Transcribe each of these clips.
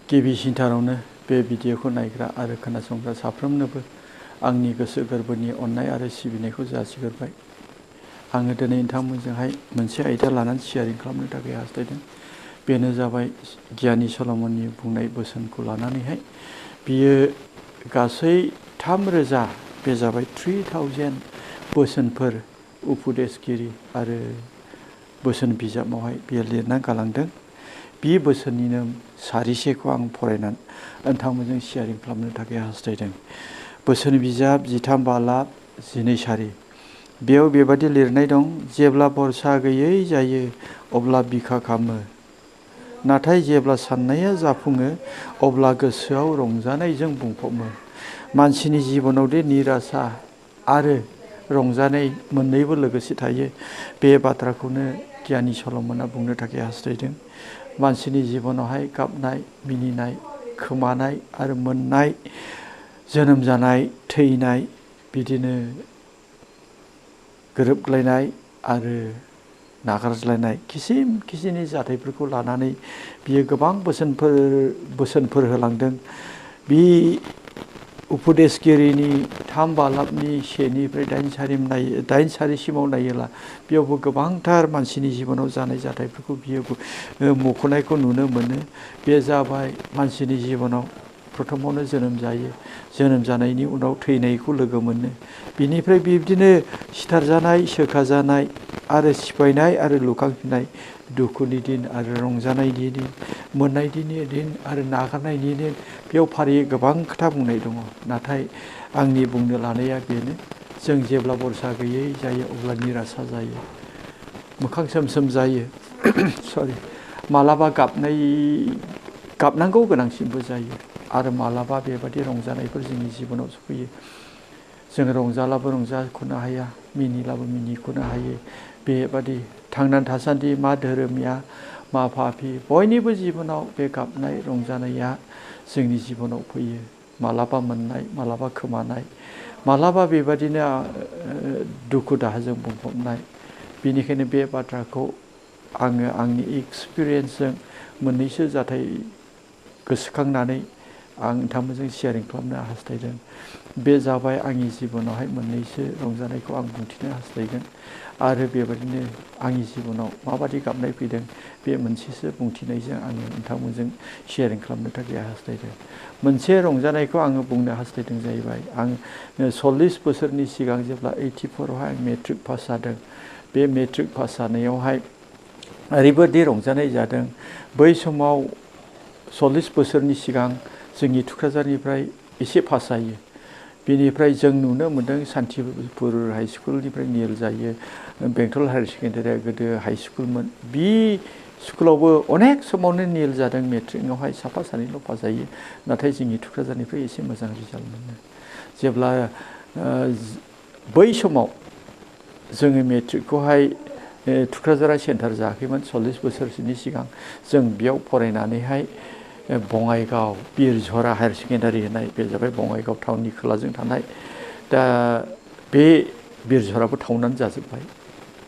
गिबिसिनथारावनो बे भिडिअखौ नायग्रा आरो खोनासंग्रा साफ्रोमनोबो आंनि गोसो गोरबोनि अननाय आरो सिबिनायखौ जासिग्रोबाय। आङो दिनै नोंथांमोनजोंहाय मोनसे आयदा लानानै शेयारिं खालामनो थाखाय हास्थायदों। बेनो जाबाय गियानि सल'मननि बुंनाय बोसोनखौ लानानैहाय बियो गासै 3,000 बे जाबाय 3,000 बोसोनफोर उपदेशगिरि आरो बोसोन बिजाबावहाय बियो लिरना गालांदों। बे बोसोननिनो सारिसेखौ आं फरायनानै नोंथांमोनजों शेयारिं खालामनो थाखाय हास्थायदों। बोसोन बिजाब 13 बालाब 12 सारि बेयाव बेबादि लिरनाय दं, जेब्ला बरसा गैयै जायो अब्ला बिखा खामो, नाथाय जेब्ला साननाया जाफुङो अब्ला गोसोआव रंजानायजों बुंफबो। मानसिनि जिबनाव दि निराशा आरो रंजानाय मोननैबो लोगोसे थायो, बे बाथ्राखौनो गियानि सल'मनआ बुंनो थाखाय हास्थायदों। मानसिनि जिबनावहाय गाबनाय, मिनिनाय, खोमानाय आरो मोननाय, जोनोम जानाय, थैनाय, बिदिनो गोरोबलायनाय आरो नागारज्लायनाय किसिमनि जाथायफोरखौ लानानै बियो गोबां बोसोनफोर होलांदों। बे उपदेशगिरिनि 3 बालाबनि 1निफ्राय 8 सारिसिमाव नायोब्ला बेयावबो गोबांथार मानसिनि जिबनाव जानाय जाथायफोरखौ बियो मख'नायखौ नुनो मोनो। बे जाबाय मानसिनि जिबनाव प्रथमावनो जोनोम जायो, जोनोम जानायनि उनाव थैनायखौ लोगो मोनो, बिनिफ्राय बिब्दिनो सिथारजानाय, सोखाजानाय आरो सिफायनाय आरो लुखांफिननाय, दुखुनि दिन आरो रंजानायनि दिन, मोननायनि दिन आरो नागारनायनि दिन, बेयाव फारियै गोबां खोथा बुंनाय दङ। नाथाय आंनि बुंनो लानाया बेनो, जों जेब्ला बरसा गैयै जायो अब्ला निराशा जायो, मोखां सोम जायो, मालाबा गाबनांगौ गोनांसिनबो जायो आरो मालाबा बेबादि रंजानायफोर जोंनि जिबनाव सफैयो। जों रंजालाबो रंजाख'नो हाया, मिनिलाबो मिनिख'नो हायो। बेबादि थांनानै थासान्दि मा धोरोमया मा पापि बयनिबो जिबनाव बे गाबनाय रंजानाया जोंनि जिबनाव फैयो। मालाबा मोननाय, मालाबा खोमानाय, मालाबा बेबादिनो दुखु दाहाजों बुंफबनाय। बेनिखायनो बे बाथ्राखौ आङो आंनि एक्सपिरियेन्सजों मोननैसो जाथाय गोसोखांनानै आं नोंथांमोनजों शेयारिं खालामनो हास्थायदों। बे जाबाय आंनि जिबनावहाय मोननैसो रंजानायखौ आं बुंथिनो हास्थायगोन आरो बेबायदिनो आंनि जिबनाव माबादि गाबनाय फैदों बे मोनसेसो बुंथिनायजों आङो नोंथांमोनजों शेयारिं खालामनो थाखाय हास्थायदों। मोनसे रंजानायखौ आङो बुंनो हास्थायदों जाहैबाय, आं 40 बोसोरनि सिगां जेब्ला 84आवहाय आं मेट्रिक पास जादों, बे मेट्रिक पास जानायावहाय ओरैबायदि रंजानाय जादों। बै समाव 40 बोसोरनि सिगां जोंनि थुक्राझारनिफ्राय एसे पास जायो, बेनिफ्राय जों नुनो मोन्दों सान्तिपुर हाइ स्कुलनिफ्राय निल जायो। बेंटल हायार सेकेन्डारिया गोदो हाइ स्कुलमोन, बे स्कुलावबो अनेक समावनो निल जादों। मेट्रिकआवहाय साफा सानैल' पास जायो, नाथाय जोंनि थुक्राझारनिफ्राय एसे मोजां रिजाल्ट मोनो। जेब्ला बै समाव जोङो मेट्रिकखौहाय थुक्राझारा सेन्टार जायाखैमोन, 40 बोसोरसोनि सिगां जों बेयाव फरायनानैहाय बङाइगाव बिरझरा हायार सेकेन्डारि होननाय, बे जाबाय बङाइगाव टाउननि खोलाजों थानाय। दा बे बिरझराबो टाउनानो जाजोब्बाय।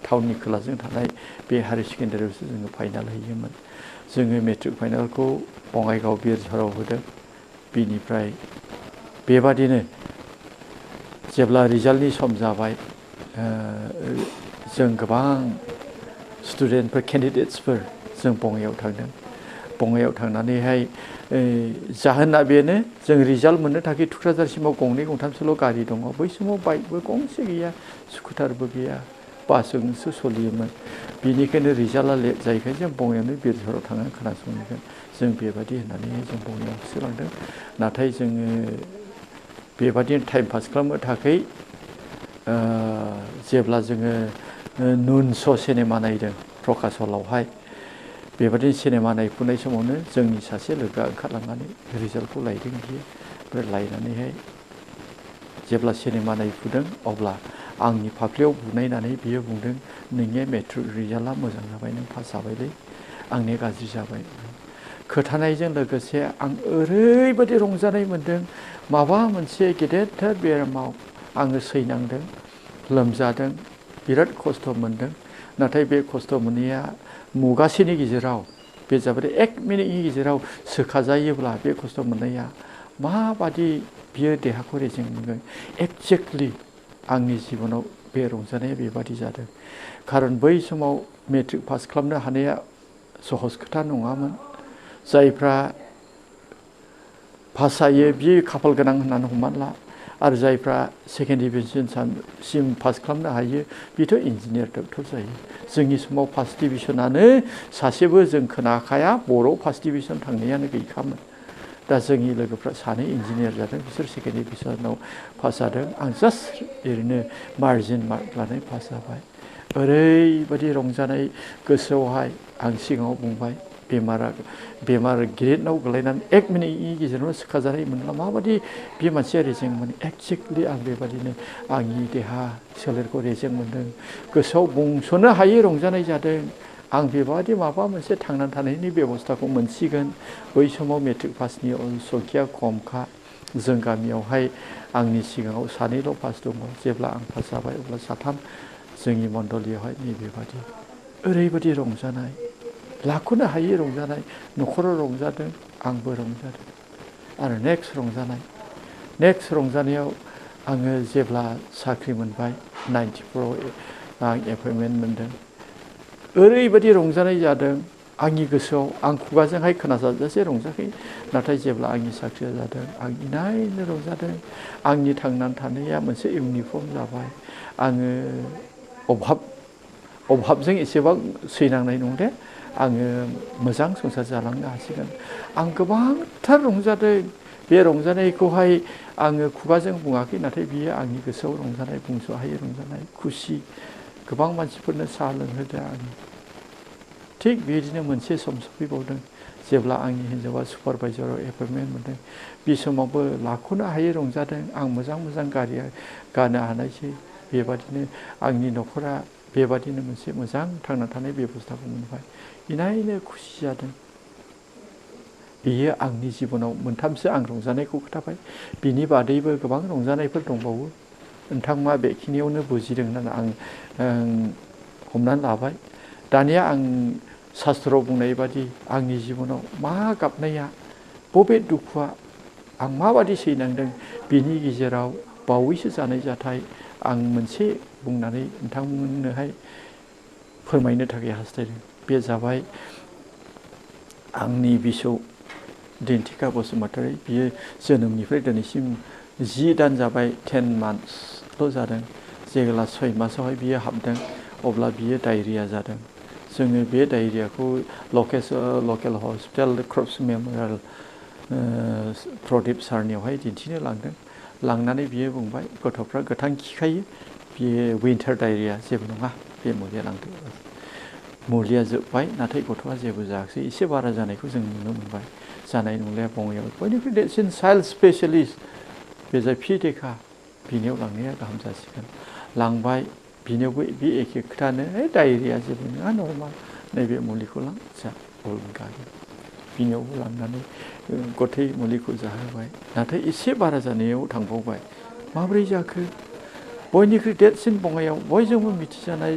टाउननि खोलाजों थानाय बे हायार सेकेन्डारियावसो जोङो फाइनाल हैयोमोन। जोङो मेट्रिक फाइनालखौ बङाइगाव बिरझराव होदों। बिनिफ्राय बेबादिनो जेब्ला रिजाल्टनि सम जाबाय, जों गोबां स्टुडेन्टफोर केन्डिडेट्सफोर जों बङाइयाव थांदों। बङाइयाव थांनानैहाय जाहोना बेनो, जों रिजाल्ट मोननो थाखाय थुक्राझारसिमाव गंनै गंथामसोल' गारि दङ। बै समाव बाइकबो गंसे गैया, स्कुटारबो गैया, बासजोंसो सोलियोमोन। बेनिखायनो रिजाल्टआ लेट जायोखाय जों बङाइयावनो बिरझराव थांनानै खोनासंहैगोन। जों बेबायदि होननानै जों बङाइयाव होसोलांदों। नाथाय जोङो बेबादिनो टाइम पास खालामनो थाखाय जेब्ला जोङो नुन श' सिनेमा नायदों प्रकाश हलावहाय, बेबादिनो सिनेमा नायफुनाय समावनो जोंनि सासे लोगोआ ओंखारलांनानै रिजाल्टखौ लायदों बियो। ओमफ्राय लायनानैहाय जेब्ला सिनेमा नायफुदों अब्ला आंनि फाफ्लियाव बुनायनानै बियो बुंदों, नोंनि मेट्रिक रिजाल्टआ मोजां जाबाय, नों पास जाबायलै, आंनिया गाज्रि जाबाय। खोथानायजों लोगोसे आं ओरैबायदि रंजानाय मोन्दों। माबा मोनसे गेदेरथार बेरामाव आङो सैनांदों, लोमजादों, बिराद खस्थ' मोनदों। नाथाय बे खस्थ' मोननाया मुगासेनि गेजेराव बे जाबाय 1 मिनिटनि गेजेराव सोखाजायोब्ला बे खस्थ' मोननाया माबादि बियो देहाखौ रेजें मोनगोन एक्जेक्टलि आंनि जिबनाव बे रंजानाया बेबादि जादों खारन बै समाव मेट्रिक पास खालामनो हानाया सहज खोथा नङामोन जायफ्रा पास जायो बियो खाफाल गोनां होननानै हमनानै ला आरो जायफ्रा सेकेन्ड डिभिजनसिम पास खालामनो हायो बेथ' इन्जिनियार डक्टर जायो जोंनि समाव फार्स्ट डिभिजनानो सासेबो जों खोनाखाया बर' फार्स्ट डिभिजन थांनायानो गैखामोन दा जोंनि लोगोफ्रा सानै इन्जिनियार जादों बिसोर सेकेन्ड डिभिजनाव पास जादों आं जास्ट ओरैनो मार्जिन मार्क लानानै पास जाबाय ओरैबायदि रंजानाय गोसोआवहाय आं सिगाङाव बुंबाय बेमार गिदिरनाव गोलैनानै 1 मिनिटनि गेजेरावनो सोखाजानाय मोनब्ला माबादि बे मानसिया रेजें मोनो एक्जेक्टलि आं बेबादिनो आंनि देहा सोलेरखौ रेजें मोन्दों गोसोआव बुंस'नो हायै रंजानाय जादों आं बेबादि माबा मोनसे थांनानै थानायनि बेबस्थाखौ मोनसिगोन बै समाव मेट्रिक पासनि संखिया खमखा जों गामियावहाय आंनि सिगाङाव सानैल' पास दङ जेब्ला आं पास जाबाय अब्ला साथाम जोंनि मण्डलियावहाय नैबेबादि ओरैबायदि रंजानाय लाख'नो हायै रंजानाय न'खराव रंजादों आंबो रंजादों आरो नेक्स्ट रंजानायाव आङो जेब्ला साख्रि मोनबाय 94आव आं एपइन्टमेन्ट मोनदों ओरैबायदि रंजानाय जादों आंनि गोसोआव आं खुगाजोंहाय खोनाजाजासे रंजाखै नाथाय जेब्ला आंनि साख्रिया जादों आं इनायनो रंजादों आंनि थांनानै थानाया मोनसे इउनिफर्म जाबाय आङो अभाबजों एसेबां सैनांनाय नंदे आङो मोजां संसार जालांनो हासिगोन आं गोबांथार रंजादों बे रंजानायखौहाय आङो खुगाजों बुङाखै नाथाय बियो आंनि गोसोआव रंजानाय बुंस' हायै रंजानाय खुसि गोबां मानसिफोरनो साहा लोंहोदों आं थिग बेबायदिनो मोनसे सम सफैबावदों जेब्ला आंनि हिन्जावा सुपारभाइजाराव एपइन्टमेन्ट मोनदों बे समावबो लाख'नो हायै रंजादों आं मोजां गारि गानो हानायसै बेबादिनो आंनि न'खरा बेबादिनो मोनसे मोजां थांना थानाय बेबस्थाखौ मोनबाय इनायनो खुसि जादों बेयो आंनि जिबनाव मोनथामसो आं रंजानायखौ खोथाबाय बिनि बादैबो गोबां रंजानायफोर दंबावो नोंथाङा बेखिनियावनो बुजिदों होननानै आं हमनानै लाबाय दानिया आं शास्त्रआव बुंनाय बादि आंनि जिबनाव मा गाबनाया बबे दुखुआ आं माबादि सैनांदों बिनि गेजेराव बावैसो जानाय जाथाय आं मोनसे बुंनानै नोंथांमोननोहाय फोरमायनो थाखाय हास्थायदों बे जाबाय आंनि बिसौ दिन्थिका बसुमतारी बियो जोनोमनिफ्राय दिनैसिम 10 दान जाबाय 10 मान्थसल' जादों जेब्ला 6 मासावहाय बियो हाबदों अब्ला बियो डायरिया जादों जोङो बे डायरियाखौ लकेल हस्पिटाल क्रप्स मेम'रियेल प्रदीप सारनियावहाय दिन्थिनो लांनानै बियो बुंबाय गथ'फ्रा गोथां खिखायो बियो विन्टार डायरिया जेबो नङा बे मुलिया लांदो मुलिया जोब्बाय नाथाय गथ'आ जेबो जायाखै एसे बारा जानायखौ जों नुनो मोनबाय जानाय नुलाया बङाइयाव बयनिख्रुइ देरसिन चाइल्ड स्पेसियलिस्ट बे जाय फिडेका बिनियाव लांनाया गाहाम जासिगोन लांबाय बिनियावबो बे एखे खोथानो डायरिया जेबो नङा नर्माल नैबे मुलिखौ लां जा गारि बिनियावबो लांनानै गथै मुलिखौ जाहोबाय नाथाय एसे बारा जानायाव थांबावबाय माब्रै जाखो बयनिख्रुइ देरसिन बङाइयाव बयजोंबो मिथिजानाय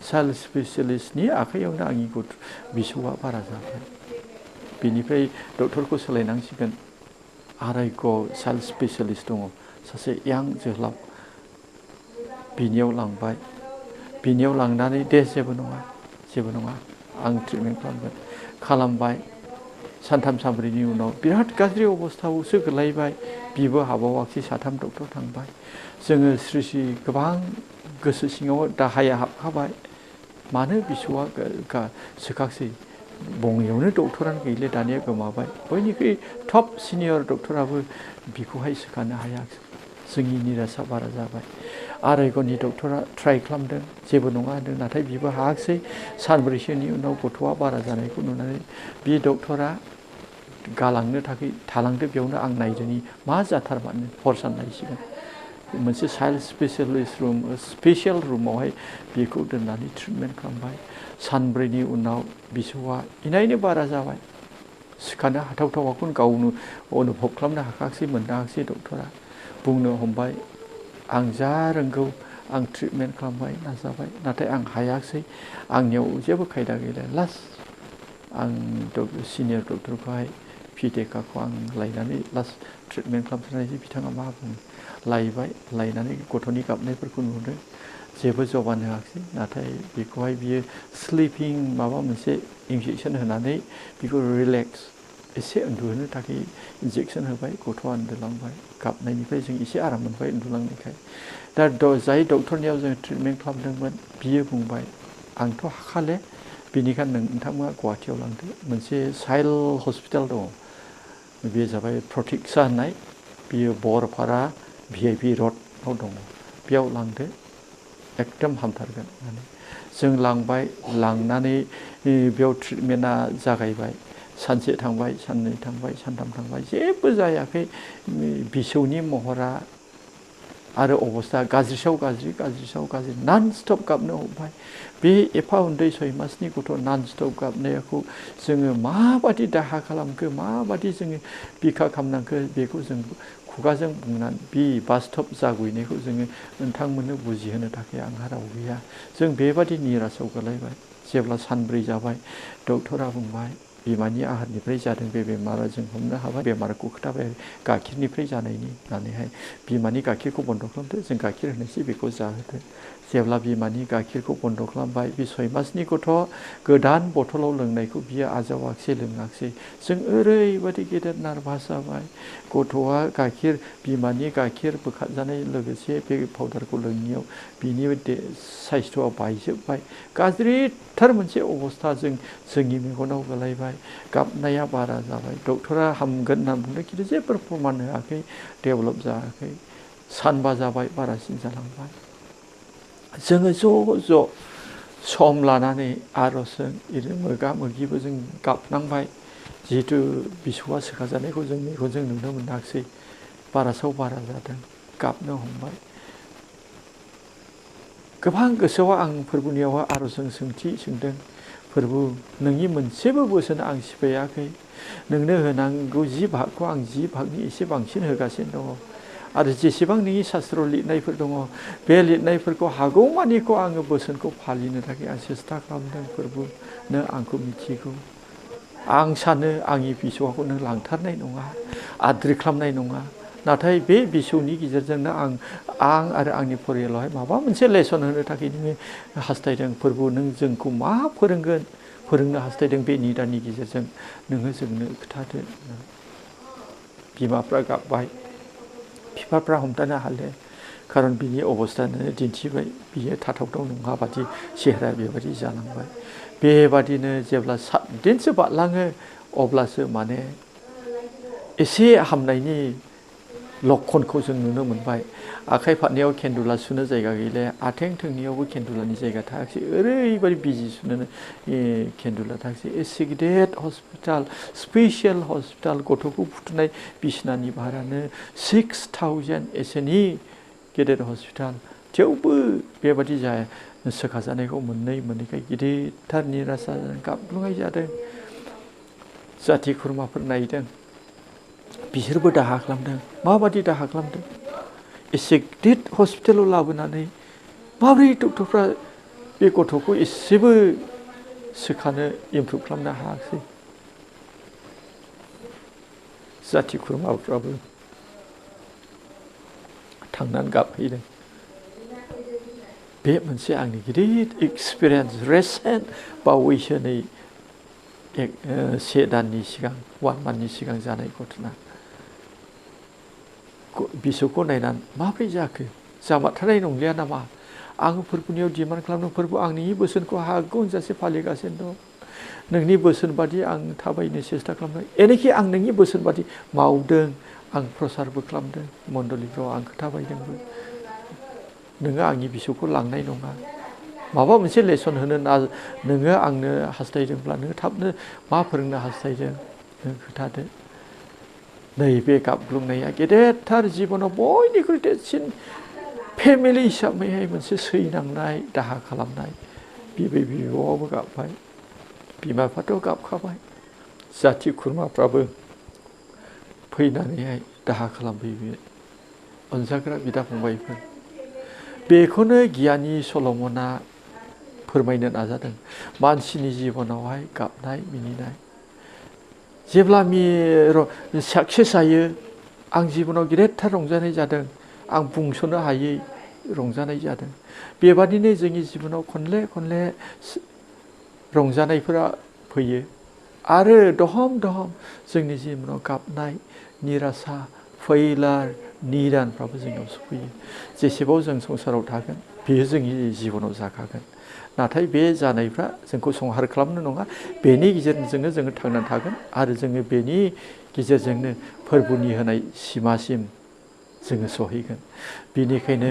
चाइल्ड स्पेसियलिस्टनि आखाइयावनो आंनि बिसौआ बारा जाबाय बिनिफ्राय डक्टरखौ सोलायनांसिगोन आरायग' चाइल्ड स्पेसियलिस्ट दङ सासे यां जोहोलाव बिनियाव लांबाय बिनियाव लांनानै दे जेबो नङा आं ट्रिटमेन्ट खालामबाय सानथाम सानब्रैनि उनाव बिराद गाज्रि अबस्थायावसो गोलैबाय बिबो हाबावाखै साथाम डक्टर थांबाय जोङो स्रि गोबां गोसो सिङाव दाहाया हाबखाबाय मानो बिसौआ सोखासै बङाइयावनो डक्टरानो गैले दानिया गोमाबाय बयनिख्रुइ टप सिनियर डक्टराबो बिखौहाय सोखानो हायाखै जोंनि निराशा बारा जाबाय आरायग'नि डक्टरा ट्राइ खालामदों जेबो नङा होनदों नाथाय बिबो हायाखिसै सानब्रैसोनि उनाव गथ'आ बारा जानायखौ नुनानै बे डक्टरा गालांनो थाखाय थालांदो बेयावनो आं नायदोनि मा जाथारमानो हर सान नायसिगोन मोनसे चाइल्ड स्पेसियेल रुमावहाय बेखौ दोननानै ट्रिटमेन्ट खालामबाय सानब्रैनि उनाव बिसौआ इनायनो बारा जाबाय सिखानो हाथावथावाखौनो गावनो अनुभब खालामनो हाखासै मोननो हायाखिसै डक्टरा बुंनो हमबाय आं जा रोंगौ आं ट्रिटमेन्ट खालामबाय नाजाबाय नाथाय आं हायाखिसै आंनियाव जेबो खायदा गैला लास्ट आं सिनियर डक्टरखौहाय पिटेकाखौ आं लायनानै लास्ट ट्रिटमेन्ट खालामथारनायसै बिथाङा मा बुङो लायबाय लायनानै गथ'नि गाबनायफोरखौ नुदों जेबो जबान होआखिसै नाथाय बेखौहाय बियो स्लिपिं माबा मोनसे इन्जेक्सन होनानै बेखौ रिलेक्स एसे उन्दुहोनो थाखाय इन्जेक्सन होबाय गथ'आ उन्दुलांबाय गाबनायनिफ्राय जों एसे आराम मोनबाय उन्दुलांनायखाय दा जाय डक्टरनियाव जों ट्रिटमेन्ट खालामदोंमोन बियो बुंबाय आंथ' हाखाले बेनिखायनो नोंथांमोना गुवाहाटियाव लांदो मोनसे चाइल्ड हस्पिटाल दङ बे जाबाय प्रटिक्षा होननाय बियो बरपारा VIP रडआव दङ बेयाव लांदो एकदम हामथारगोन होननानै जों लांबाय लांनानै बेयाव ट्रिटमेन्टआ जागायबाय सानसे थांबाय साननै थांबाय सानथाम थांबाय जेबो जायाखै बिसौनि महरा आरो अबस्था गाज्रिसाव गाज्रि गाज्रिसाव गाज्रि नन स्टप गाबनो हमबाय बे एफा उन्दै 6 मासनि गथ' नन स्टप गाबनायखौ जोङो माबादि दाहा खालामखो माबादि जोङो बिखा खालामनांखो बेखौ जों खुगाजों बुंनानै बे बास्तब जागुइनायखौ जोङो नोंथांमोननो बुजिहोनो थाखाय आंहा राव गैया जों बेबादि निराशाव गोलैबाय जेब्ला सानब्रै जाबाय डक्टरा बुंबाय बिमानि आहारनिफ्राय जादों बे बेमारा जों हमनो हाबाय बेमारखौ खोथाबाय गाइखेरनिफ्राय जानायनि होननानैहाय बिमानि गाइखेरखौ बन्द' खालामदो जों गाइखेर होनोसै बेखौ जाहोदो जेब्ला बिमानि गाइखेरखौ बन्द' खालामबाय बे 6 मासनि गथ' गोदान बथलाव लोंनायखौ बियो आजावाखिसै लोङाखिसै जों ओरैबादि गेदेर नार्भास जाबाय गथ'आ गाइखेर बिमानि गाइखेर बोखारजानाय लोगोसे बे पाउदारखौ लोंनायाव बिनि साइस्थ'आ बायजोब्बाय गाज्रिथार मोनसे अबस्था जोंनि मेगनाव गोलैबाय गाबनाया बारा जाबाय डक्टरा हामगोन होनना बुंदों खिन्थु जेबो प्रमान होआखै डेभेलप जायाखै सानबा जाबाय बारासिन जालांबाय जोङो ज' ज' सम लानानै आरजजों ओरै मोगा मोगिबो जों गाबनांबाय जिहेथु बिसौआ सोखाजानायखौ जों मेगनजों नुनो मोनाखिसै बारासाव बारा जादों गाबनो हमबाय गोबां गोसोआव आं फोरबुनियाव आरजजों सोंथि सोंदों फोरबु नोंनि मोनसेबो बोसोन आं सिफायाखै नोंनो होनांगौ 10 भागखौ आं 10 भागनि एसे बांसिन होगासिनो दङ आरो जेसेबां नोंनि शास्त्र लिरनायफोर दङ बे लिरनायफोरखौ हागौमानिखौ आङो बोसोनखौ फालिनो थाखाय आं सेस्था खालामदों फोरबु नों आंखौ मिथिगौ आं सानो आंनि बिसौखौ नों लांथारनाय नङा आद्रि खालामनाय नङा नाथाय बे बिसौनि गेजेरजोंनो आं आरो आंनि फरियालावहाय माबा मोनसे लेसन होनो थाखाय नोङो हास्थायदों फोरबु नों जोंखौ मा फोरोंनो हास्थायदों बे निदाननि गेजेरजों नोङो जोंनो खोन्थादो बिमाफ्रा गाबबाय बिफाफ्रा हमथानो हाले खारन बिनि अबस्थायानो दिन्थिबाय बियो थाथावथाव नङा बादि सेहेरा बेबादि जालांबाय बेबादिनो जेब्ला 7 दिनसो बारलाङो अब्लासो माने एसे हामनायनि लक्षणखौ जों नुनो मोनबाय आखाइ फारनैयाव केन्दुला सुनो जायगा गैले आथिं थोंनैयावबो केन्दुलानि जायगा थायाखिसै ओरैबादि बिजि सुनो केन्दुला थायाखिसै एसे गिदिर हस्पिटाल स्पेसियेल हस्पिटाल गथ'खौ फुथुनाय बिसनानि भारानो 6000 एसेनि गेदेर हस्पिटाल थेवबो बेबादि जाया सोखाजानायखौ मोनैखाय गिदिरथार निराशा गाबलुंनाय जादों जाथि खुरमाफोर नायदों बिसोरबो दाहा खालामदों माबादि दाहा खालामदों एसे गिदिर हस्पिटालाव लाबोनानै माबोरै डक्टरफ्रा बे गथ'खौ एसेबो सोखानो इमप्रुभ खालामनो हायाखिसै जाथि खुरमाफ्राबो थांनानै गाबहैदों बे मोनसे आंनि गिदिर एक्सपिरियेन्स रिसेन्ट बावैसो नै 1 दाननि सिगां 1 मान्थनि सिगां जानाय घटना बिसौखौ नायनानै माब्रै जाखो जामारथारनाय नंलिया नामा आङो फोरबुनियाव डिमान्ड खालामदों फोरबु आं नोंनि बोसोनखौ हागौजासे फालिगासिनो दं नोंनि बोसोन बादि आं थाबायनो सेस्था खालामदों एनेखि आं नोंनि बोसोन बादि मावदों आं प्रसारबो खालामदों मण्डलिफ्राव आं खोथाबायदोंबो नोङो आंनि बिसौखौ लांनाय नङा माबा मोनसे लेसन होनो नोङो आंनो हास्थायदोंब्ला नोङो थाबनो मा फोरोंनो हास्थायदों नों खोन्थादो नैबे गाबग्लुंनाया गेदेरथार जिबनाव बयनिख्रुइ देरसिन फेमिलि हिसाबैहाय मोनसे सैनांनाय दाहा खालामनाय बिबौआबो गाबबाय बिमा बिफाथ' गाबखाबाय जाथि खुरमाफ्राबो फैनानैहाय दाहा खालामफैबाय अनजाग्रा बिदा फंबायफोर बेखौनो गियानि सल'मनआ फोरमायनो नाजादों मानसिनि जिबनावहाय गाबनाय मिनिनाय जेब्ला साक्सेस जायो आं जिबनाव गिदिरथार रंजानाय जादों आं बुंस'नो हायै रंजानाय जादों बेबादिनो जोंनि जिबनाव खनले खनले रंजानायफोरा फैयो आरो दहम दहम जोंनि जिबनाव गाबनाय निरासा फैलार निदानफ्राबो जोंनाव सफैयो जेसेबां जों संसाराव थागोन बेयो जोंनि जिबनाव जाखागोन नाथाय बे जानायफ्रा जोंखौ संहार खालामनो नङा बेनि गेजेरजोंनो जोङो थांनानै थागोन आरो जोङो बेनि गेजेरजोंनो फोरबोनि होनाय सिमासिम जोङो सहैगोन बेनिखायनो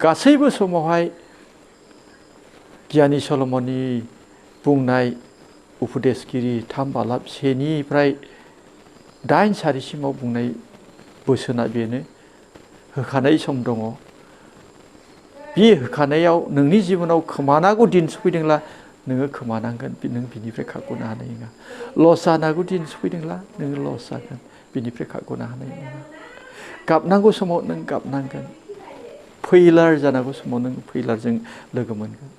गासैबो समावहाय गियानि सल'मननि बुंनाय उपदेशगिरि 3 बालाब 1निफ्राय 8 सारिसिमाव बुंनाय बोसोना बेनो होखानाय सम दङ बे होखानायाव नोंनि जिबनाव खोमानांगौ दिन सफैदोंब्ला नोङो खोमानांगोन नों बिनिफ्राय खारग'नो हानाय नङा लस जानांगौ दिन सफैदोंब्ला नोङो लस जागोन बिनिफ्राय खारग'नो हानाय नङा गाबनांगौ समाव नों गाबनांगोन फैलार जानांगौ समाव नों फैलारजों लोगो मोनगोन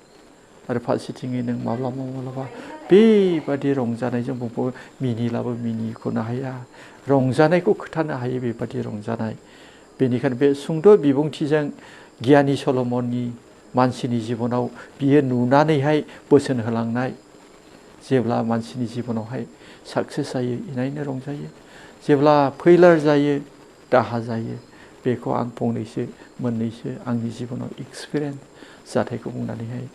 आरो फारसेथिङै नों माब्लाबा बेबादि रंजानायजों बुंफबो मिनिलाबो मिनिख'नो हाया रंजानायखौ खोथानो हायो बेबादि रंजानाय बेनिखायनो बे सुंद' बिबुंथिजों गियानि सल'मननि मानसिनि जिबनाव बियो नुनानैहाय बोसोन होलांनाय जेब्ला मानसिनि जिबनावहाय साक्सेस जायो इनायनो रंजायो जेब्ला फैलार जायो दाहा जायो बेखौ आं मोननैसो आंनि जिबनाव एक्सपिरियेन्स जाथायखौ बुंनानैहाय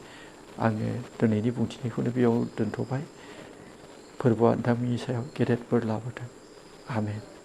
आङो दिनैनि बुंथिनायखौनो बेयाव दोनथ'बाय फोरबोआ नोंथांमोननि सायाव गेदेर बोर लाबोथों आमेन